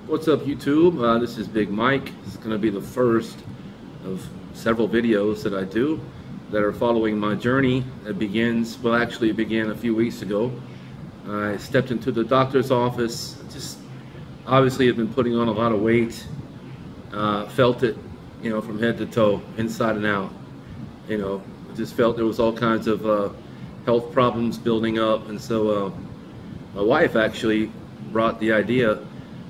What's up, YouTube? This is Big Mike. This is going to be the first of several videos that I do that are following my journey that begins, well, actually it began a few weeks ago. I stepped into the doctor's office, just obviously have been putting on a lot of weight, felt it, from head to toe, inside and out. Just felt there was all kinds of health problems building up, and so my wife actually brought the idea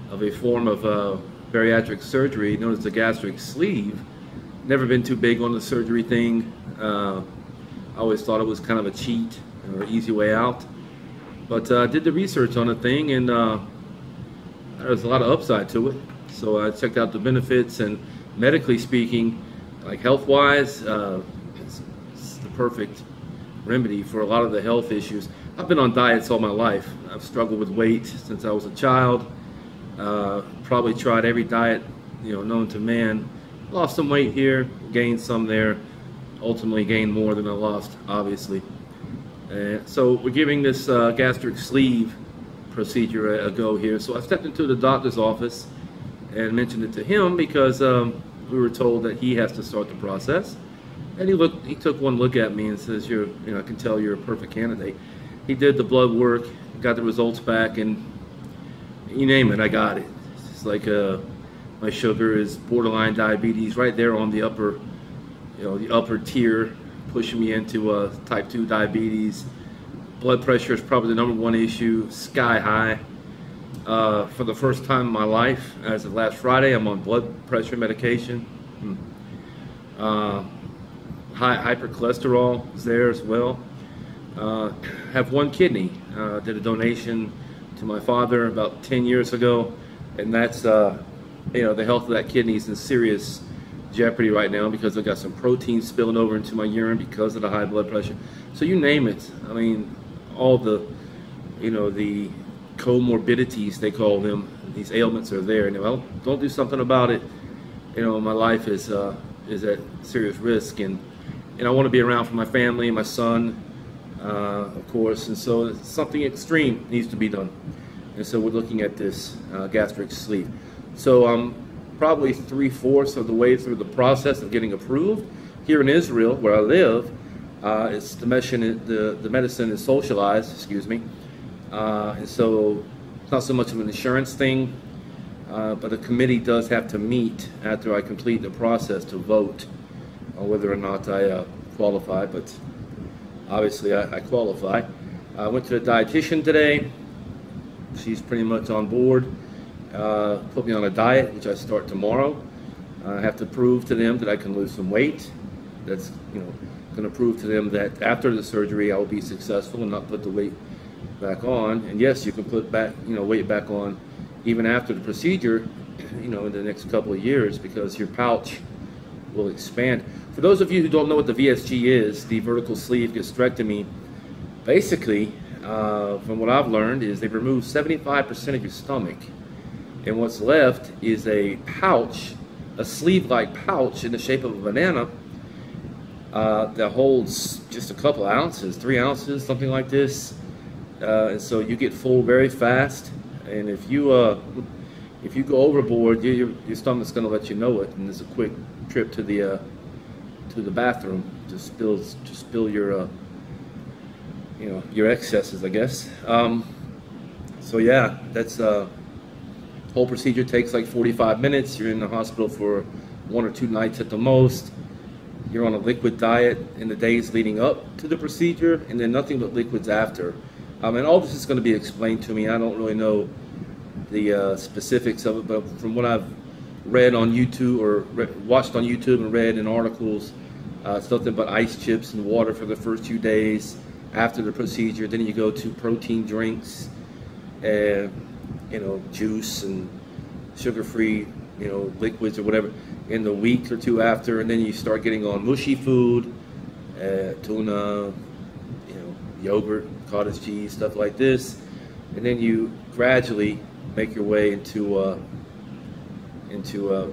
of a form of bariatric surgery known as the gastric sleeve. Never been too big on the surgery thing. I always thought it was kind of a cheat or easy way out. But I did the research on the thing, and there's a lot of upside to it. So I checked out the benefits, and medically speaking, like health-wise, it's the perfect remedy for a lot of the health issues. I've been on diets all my life. I've struggled with weight since I was a child. Probably tried every diet known to man. Lost some weight here, gained some there, ultimately gained more than I lost, obviously. So we're giving this gastric sleeve procedure a go here. So I stepped into the doctor's office and mentioned it to him because we were told that he has to start the process. And he took one look at me and says, I can tell you're a perfect candidate. He did the blood work, got the results back, and you name it, I got it. It's like my sugar is borderline diabetes, right there on the upper, the upper tier, pushing me into type 2 diabetes. Blood pressure is probably the #1 issue, sky high. For the first time in my life, as of last Friday, I'm on blood pressure medication. High hypercholesterol is there as well. Have one kidney. Did a donation to my father about 10 years ago, and that's the health of that kidney is in serious jeopardy right now because I've got some protein spilling over into my urine because of the high blood pressure. So you name it. I mean, all the the comorbidities, they call them, these ailments are there, and if I don't do something about it, my life is at serious risk, and I want to be around for my family and my son, of course, and so something extreme needs to be done. And so we're looking at this gastric sleeve. So I'm probably 3/4 of the way through the process of getting approved. Here in Israel, where I live, the medicine is socialized, and so it's not so much of an insurance thing, but a committee does have to meet after I complete the process to vote on whether or not I qualify, but obviously I qualify. I went to the dietitian today. She's pretty much on board. Put me on a diet, which I start tomorrow. I have to prove to them that I can lose some weight. That's going to prove to them that after the surgery I will be successful and not put the weight back on. And yes, you can put back weight back on even after the procedure, in the next couple of years, because your pouch will expand. For those of you who don't know what the VSG is, the vertical sleeve gastrectomy, basically, from what I've learned, is they remove 75% of your stomach, and what's left is a pouch, a sleeve-like pouch in the shape of a banana that holds just a couple ounces, 3 ounces, something like this. And so you get full very fast, and if you go overboard, your stomach's going to let you know it, and there's a quick trip to the bathroom to spill your your excesses, I guess. So yeah, that's whole procedure takes like 45 minutes. You're in the hospital for 1 or 2 nights at the most. You're on a liquid diet in the days leading up to the procedure, and then nothing but liquids after. And all this is going to be explained to me. I don't really know the specifics of it, but from what I've read on YouTube or watched on YouTube and read in articles, it's nothing but ice chips and water for the first few days after the procedure. Then you go to protein drinks and juice and sugar-free liquids or whatever in the week or 2 after, and then you start getting on mushy food, tuna, yogurt, cottage cheese, stuff like this, and then you gradually make your way into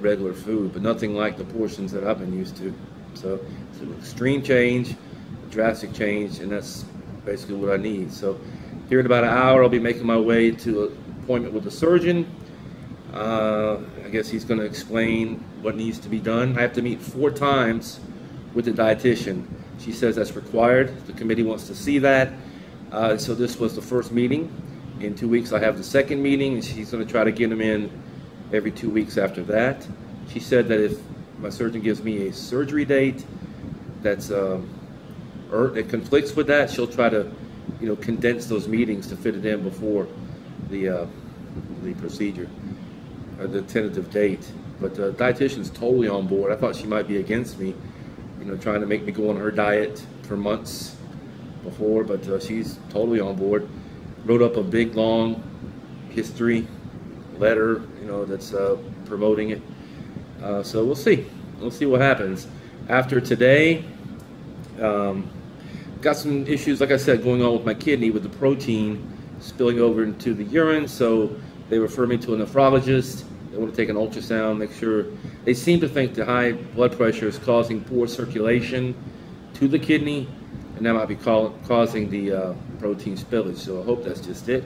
regular food, but nothing like the portions that I've been used to. So it's an extreme change, a drastic change, and that's basically what I need. So here in about an hour, I'll be making my way to an appointment with a surgeon. I guess he's going to explain what needs to be done. I have to meet 4 times with the dietitian. She says that's required. The committee wants to see that. So this was the first meeting. In 2 weeks I have the second meeting, and she's going to try to get him in every 2 weeks after that. She said that if my surgeon gives me a surgery date that's it conflicts with that, she'll try to, condense those meetings to fit it in before the procedure, or the tentative date. But the dietitian's totally on board. I thought she might be against me, trying to make me go on her diet for months before, but she's totally on board. Wrote up a big, long history letter, that's promoting it. So we'll see. We'll see what happens. After today, got some issues, like I said, going on with my kidney with the protein spilling over into the urine, so they refer me to a nephrologist. They want to take an ultrasound, make sure. They seem to think the high blood pressure is causing poor circulation to the kidney, and that might be causing the protein spillage. So I hope that's just it.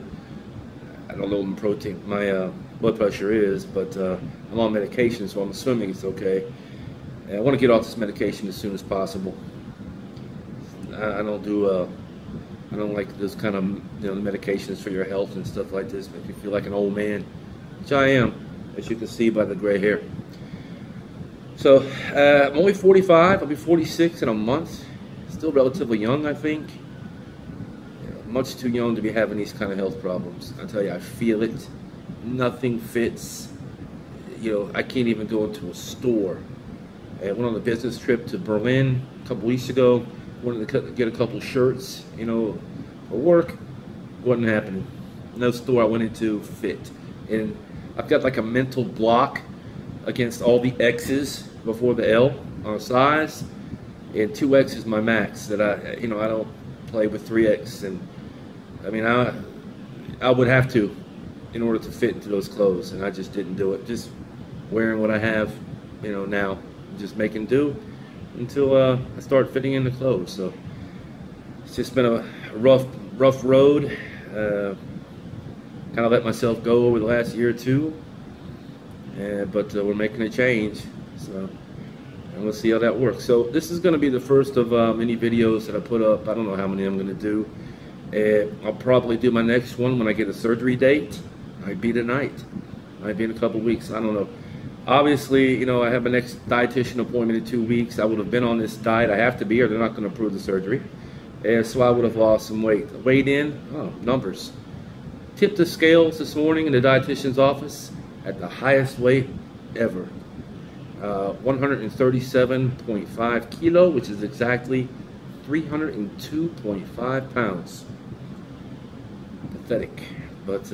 I don't know what my blood pressure is, but I'm on medication, so I'm assuming it's okay. And I want to get off this medication as soon as possible. I don't like those kind of medications for your health and stuff like this. Make you feel like an old man, which I am, as you can see by the gray hair. So I'm only 45. I'll be 46 in a month. Still relatively young, I think. Much too young to be having these kind of health problems. I tell you, I feel it. Nothing fits. I can't even go into a store. I went on a business trip to Berlin a couple weeks ago. Wanted to get a couple shirts, for work. Wasn't happening. No store I went into fit. And I've got like a mental block against all the X's before the L on size. And 2X is my max. That I don't play with 3X. And I mean, I would have to in order to fit into those clothes, and I just didn't do it. Just wearing what I have, now, just making do until I start fitting in the clothes. So it's just been a rough road. Kind of let myself go over the last year or two, but we're making a change. So. And we'll see how that works. So this is going to be the first of many videos that I put up. I don't know how many I'm going to do. I'll probably do my next one when I get a surgery date. Might be tonight. Might be in a couple weeks. I don't know. Obviously, I have my next dietitian appointment in 2 weeks. I would have been on this diet. I have to be, or they're not going to approve the surgery. So I would have lost some weight. Weighed in, numbers. Tipped the scales this morning in the dietitian's office at the highest weight ever. 137.5 kilo, which is exactly 302.5 pounds. Pathetic, but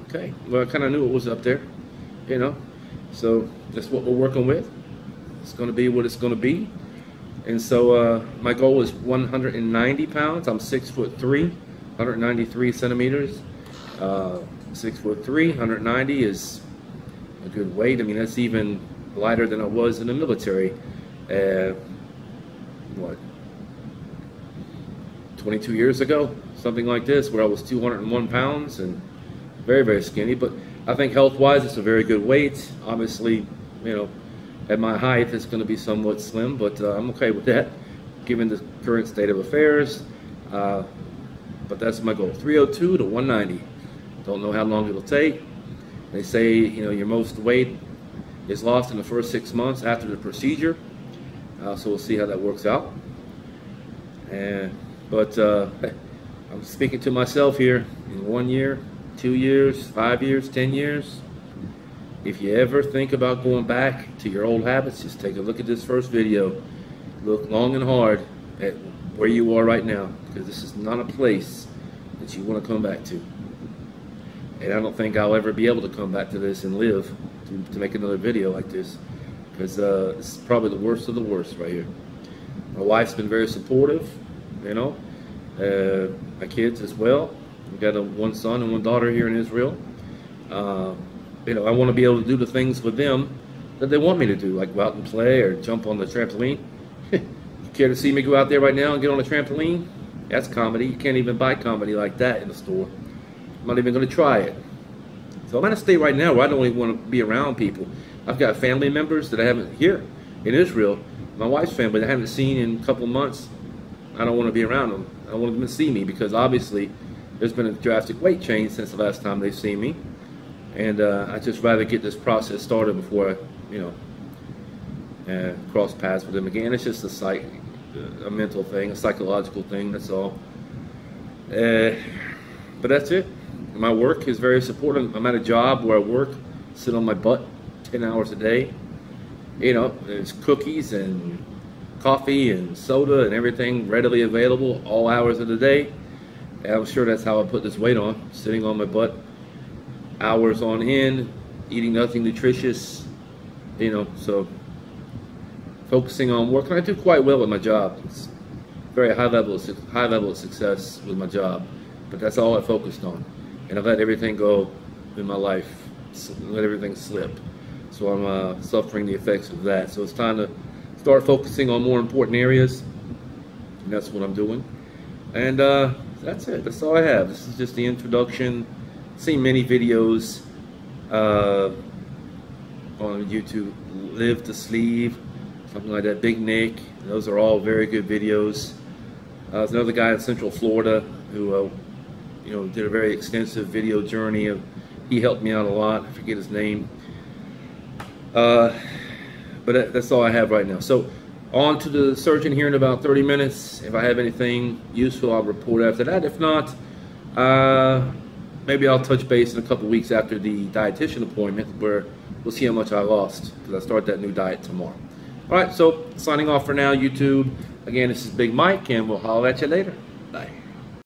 okay. Well, I kind of knew it was up there, so that's what we're working with. It's going to be what it's going to be. And so my goal is 190 pounds. I'm 6'3", 193 centimeters. 6'3", 190 is a good weight. I mean, that's even lighter than I was in the military. 22 years ago, something like this, where I was 201 pounds and very, very skinny. But I think health-wise, it's a very good weight. Obviously, at my height, it's going to be somewhat slim, but I'm okay with that, given the current state of affairs. But that's my goal, 302 to 190. Don't know how long it'll take. They say, your most weight is lost in the first 6 months after the procedure. So we'll see how that works out. But I'm speaking to myself here. In 1 year, 2 years, 5 years, 10 years, if you ever think about going back to your old habits, just take a look at this first video. Look long and hard at where you are right now, because this is not a place that you want to come back to. And I don't think I'll ever be able to come back to this and live to make another video like this, because it's probably the worst of the worst right here. My wife's been very supportive, my kids as well. We've got one son and one daughter here in Israel. I want to be able to do the things with them that they want me to do, like go out and play or jump on the trampoline. You care to see me go out there right now and get on a trampoline? That's comedy. You can't even buy comedy like that in the store. I'm not even going to try it. So I'm at a state right now where I don't even want to be around people. I've got family members that I haven't here in Israel, my wife's family that I haven't seen in a couple months. I don't want to be around them. I don't want them to see me because obviously there's been a drastic weight change since the last time they've seen me. And I'd just rather get this process started before I, cross paths with them again. It's just a mental thing, a psychological thing, that's all. But that's it. My work is very supportive. I'm at a job where I work, sit on my butt 10 hours a day. You know, there's cookies and coffee and soda and everything readily available all hours of the day. And I'm sure that's how I put this weight on, sitting on my butt hours on end, eating nothing nutritious, you know, so focusing on work. And I do quite well with my job. It's very high level of success with my job, but that's all I focused on. And I've let everything go in my life, let everything slip. So I'm suffering the effects of that. So it's time to start focusing on more important areas, and that's what I'm doing. And that's it. That's all I have. This is just the introduction. I've seen many videos on YouTube. Live to Sleeve, something like that. Big Nick. Those are all very good videos. There's another guy in Central Florida who did a very extensive video journey. He helped me out a lot. I forget his name. But that's all I have right now. So on to the surgeon here in about 30 minutes. If I have anything useful, I'll report after that. If not, maybe I'll touch base in a couple weeks after the dietitian appointment, where we'll see how much I lost, because I start that new diet tomorrow. All right, so signing off for now, YouTube. Again, this is Big Mike, and we'll holler at you later.